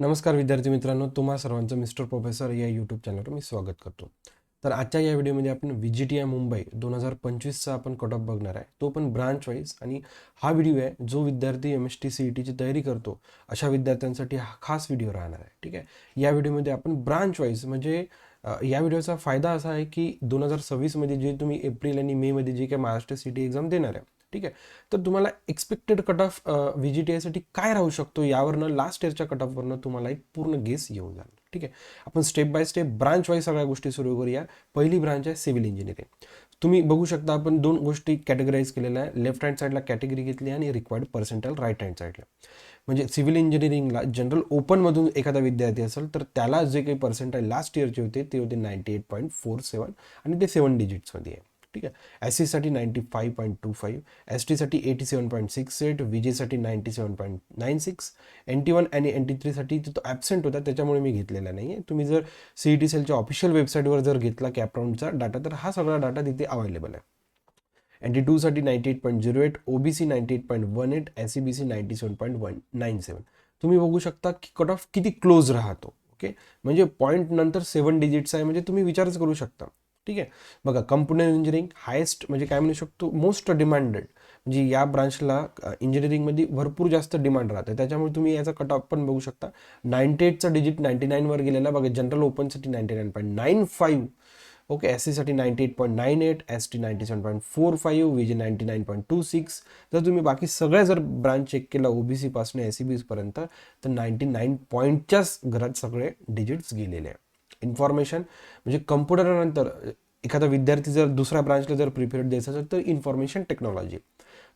नमस्कार विद्यार्थी मित्रांनो, तुम्हा सर्वांचं मिस्टर प्रोफेसर या यूट्यूब चॅनलवर मी स्वागत करतो. तर आजच्या या व्हिडिओमध्ये आपण VGTI मुंबई 2025चा आपण कट ऑफ बघणार आहे, तो पण ब्रांच वाईज. आणि हा व्हिडिओ आहे जो विद्यार्थी MST CETची तयारी करतो अशा विद्यार्थ्यांसाठी हा खास व्हिडिओ राहणार आहे. ठीक आहे, या व्हिडिओमध्ये आपण ब्रांच वाईज म्हणजे या व्हिडिओचा फायदा असा आहे की 2026मध्ये जे तुम्ही एप्रिल आणि मेमध्ये जे काही महाराष्ट्र CET एक्झाम देणार आहे, ठीक आहे, तर तुम्हाला एक्सपेक्टेड कट ऑफ VGTIसाठी काय राहू शकतो यावरनं लास्ट इयरच्या कट ऑफवरनं तुम्हाला एक पूर्ण गेस येऊन जाईल. ठीक आहे, आपण step by step branch wise सगळ्या गोष्टी सुरू करूया. पहिली ब्रांच आहे सिव्हिल इंजिनिअरिंग. तुम्ही बघू शकता आपण दोन गोष्टी कॅटेगराईज केलेल्या आहे. लेफ्ट हँड साईडला कॅटेगरी घेतली आणि रिक्वायर्ड पर्सेंटाईल राईट हँड साईडला. म्हणजे सिव्हिल इंजिनिअरिंगला जनरल ओपनमधून एखादा विद्यार्थी असेल तर त्याला जे काही पर्सेंटाईल लास्ट इयरचे होते ते होते 98.47 आणि ते 7 डिजिट्समध्ये आहे. ठीक आहे, SC साठी 95.25, ST साठी 87.68, VJ साठी 97.96, NT1 आणि NT3 साठी तो ॲबसेंट होता त्याच्यामुळे मी घेतलेला नाही आहे. तुम्ही जर CET सेलच्या ऑफिशियल वेबसाईटवर जर घेतला कॅपराऊंडचा डाटा तर हा सगळा डाटा तिथे अवेलेबल आहे. NT2 साठी 98.08, OBC 98.18, SCBC 97.97. तुम्ही बघू शकता की कट ऑफ किती क्लोज राहतो. ओके, म्हणजे पॉईंट नंतर 7 डिजिट्स आहे, म्हणजे तुम्ही विचारच करू शकता. ठीक आहे, बघा कम्प्युटर इंजिनिअरिंग हायेस्ट म्हणजे काय म्हणू शकतो मोस्ट डिमांडेड, म्हणजे या ब्रांचला इंजिनिअरिंगमध्ये भरपूर जास्त डिमांड राहते, त्याच्यामुळे तुम्ही याचा कट ऑफ पण बघू शकता. 98चा डिजिट 99वर गेलेला बघा. जनरल ओपनसाठी 99.95, ओके, SC साठी 98.98, ST 97.45, VJ 99.26. जर तुम्ही बाकी सगळ्या जर ब्रांच चेक केला OBC पासून SCBC पर्यंत तर 99 पॉईंटच्याच घरात सगळे डिजिट्स गेलेले आहे. इन्फॉर्मेशन म्हणजे कम्प्युटरनंतर एखादा विद्यार्थी जर दुसऱ्या ब्रांचला जर प्रिपेअर्ड द्यायचं असेल तर इन्फॉर्मेशन टेक्नॉलॉजी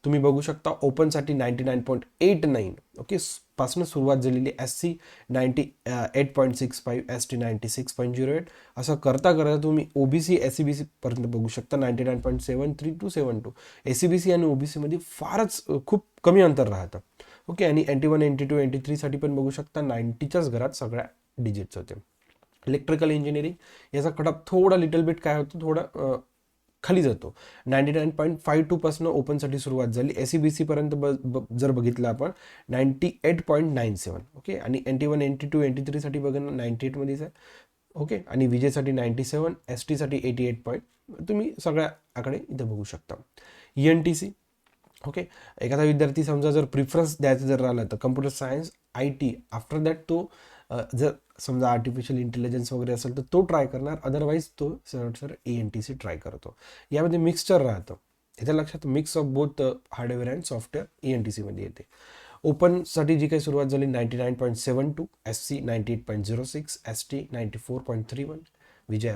तुम्ही बघू शकता. ओपनसाठी 99.89, ओके, पासून सुरुवात झालेली. SC 98.65, ST 96.08, असं करता करता तुम्ही OBC SCBC पर्यंत बघू शकता 99.73 to 72. SCBC आणि OBC मध्ये फारच खूप कमी अंतर राहतं. ओके, आणि NT1 NT2 NT3 साठी पण बघू शकता 90च्याच घरात सगळ्या डिजिट्स होते. इलेक्ट्रिकल इंजिनिअरिंग याचा कटअप थोडा लिटल बिट काय होतं, थोडा खाली जातो. 99.52 पासून ओपनसाठी सुरुवात झाली. SCBC पर्यंत जर बघितलं आपण 98.97, ओके, आणि NT1 NT2 NT3 साठी बघा 98 मध्येच आहे. ओके, आणि VJ साठी 97, ST साठी 88 तुम्ही सगळ्या आकडे इथे बघू शकता. ENTC, ओके, एखादा विद्यार्थी समजा जर प्रिफरन्स द्यायचं जर राहिलं तर computer science IT, after that तो जर समजा आर्टिफिशियल इंटेलिजन्स वगैरे असेल तर तो ट्राय करणार, अदरवाईज तो सर ENTC ट्राय करतो. यामध्ये मिक्सचर राहतं, इथे लक्षात, mix of both hardware and software ENTC मध्ये येते. ओपनसाठी जी काही सुरुवात झाली 99.72, SC 98.06, ST 94.31, विजय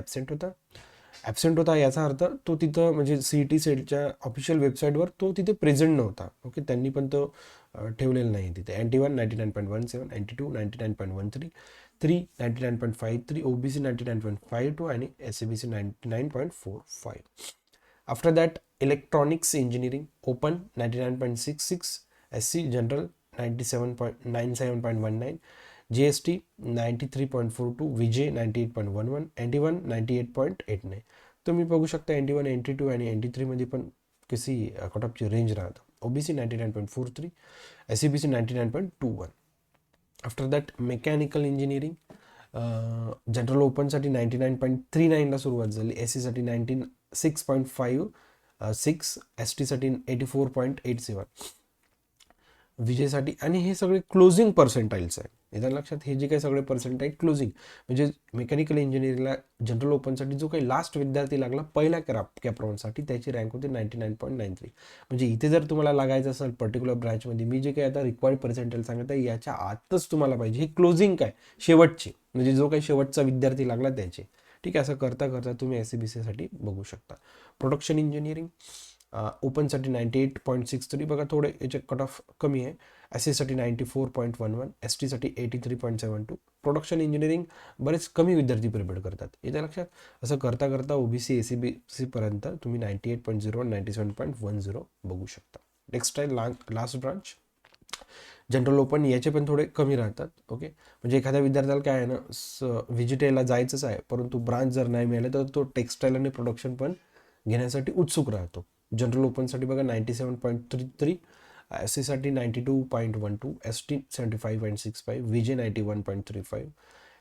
ॲबसेंट होता याचा अर्थ तो तिथं म्हणजे CET सेटच्या ऑफिशियल वेबसाईटवर तो तिथे प्रेझेंट नव्हता. ओके, त्यांनी पण तो ठेवलेला नाही तिथे. NT1 99.17, NT2 99.13, 99.53, OBC 99.52 आणि SCBC 99.45. After that electronics engineering open 99.66, SC general 97.19, GST 93.42, VJ 98.11, NT1 98.89. तुम्ही बघू शकता NT1 NT2 आणि NT3 मध्ये पण कशी कटऑफची रेंज राहतं. OBC 99.43, SCBC 99.21. After that mechanical engineering general ओपनसाठी 99.39ला सुरुवात झाली. SC साठी 96.56, ST साठी 84.87, विजेसाठी, आणि हे सगळे क्लोजिंग पर्सेंटाईल्स आहे. याच्या लक्षात, हे जे काही सगळे पर्सेंटाईल क्लोजिंग म्हणजे मेकॅनिकल इंजिनिअरिंगला जनरल ओपनसाठी जो काही लास्ट विद्यार्थी लागला पहिल्या कॅपराऊंडसाठी त्याची रँक होती 99.93. म्हणजे इथे जर तुम्हाला लागायचं असेल पर्टिक्युलर ब्रँचमध्ये, मी जे काही आता रिक्वायर्ड पर्सेंटाईल सांगत आहे याच्या आतच तुम्हाला पाहिजे. ही क्लोजिंग काय शेवटची, म्हणजे जो काही शेवटचा विद्यार्थी लागला त्याचे. ठीक आहे, असं करता करता तुम्ही SCBC साठी बघू शकता. प्रोडक्शन इंजिनिअरिंग ओपनसाठी 98.63, बघा थोडे याचे कट ऑफ कमी आहे. SC साठी 94.11, ST साठी 83.72. प्रोडक्शन इंजिनिअरिंग बरेच कमी विद्यार्थी प्रिपेअर करतात, येत्या लक्षात. असं करता करता OBC SCBC पर्यंत तुम्ही 98.0 97.10 बघू शकता. Textile last branch general open याचे पण थोडे कमी राहतात. ओके, म्हणजे एखाद्या विद्यार्थ्याला काय आहे ना, व्हिजिटेला जायचंच आहे परंतु ब्रांच जर नाही मिळाले तर तो टेक्स्टाईल आणि प्रोडक्शन पण घेण्यासाठी उत्सुक राहतो. जनरल ओपनसाठी बघा 97.33, एस सीसाठी 92.12, S T 75.65, VJ 91.35,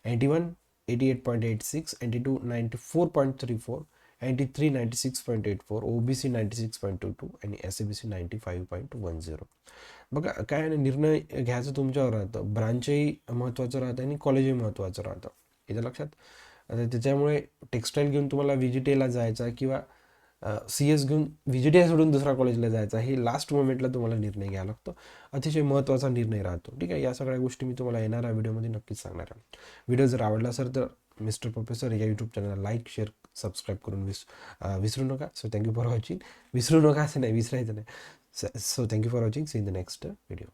NT1 88.86, NT2 94.34, NT3 96.84, OBC 96.22 आणि SABC 95.10. बघा काय आहे ना, निर्णय घ्यायचं तुमच्यावर राहतं. ब्रांचही महत्त्वाचं राहतं आणि कॉलेजही महत्त्वाचं राहतं, याच्या लक्षात. आता त्याच्यामुळे टेक्स्टाईल घेऊन तुम्हाला VGTला जायचा किंवा CS घेऊन VGTI सोडून दुसऱ्या कॉलेजला जायचा, हे लास्ट मोमेंटला तुम्हाला निर्णय घ्यावा लागतो. अतिशय महत्त्वाचा निर्णय राहतो. ठीक आहे, या सगळ्या गोष्टी मी तुम्हाला येणाऱ्या व्हिडिओमध्ये नक्कीच सांगणार आहे. व्हिडिओ जर आवडला असेल तर मिस्टर प्रोफेसर या यूट्यूब चॅनलला लाईक, शेअर, सबस्क्राईब करून विसरू नका. So thank you for watching. विसरू नका असं नाही, विसरायचं नाही. So thank you for watching. See in the next video.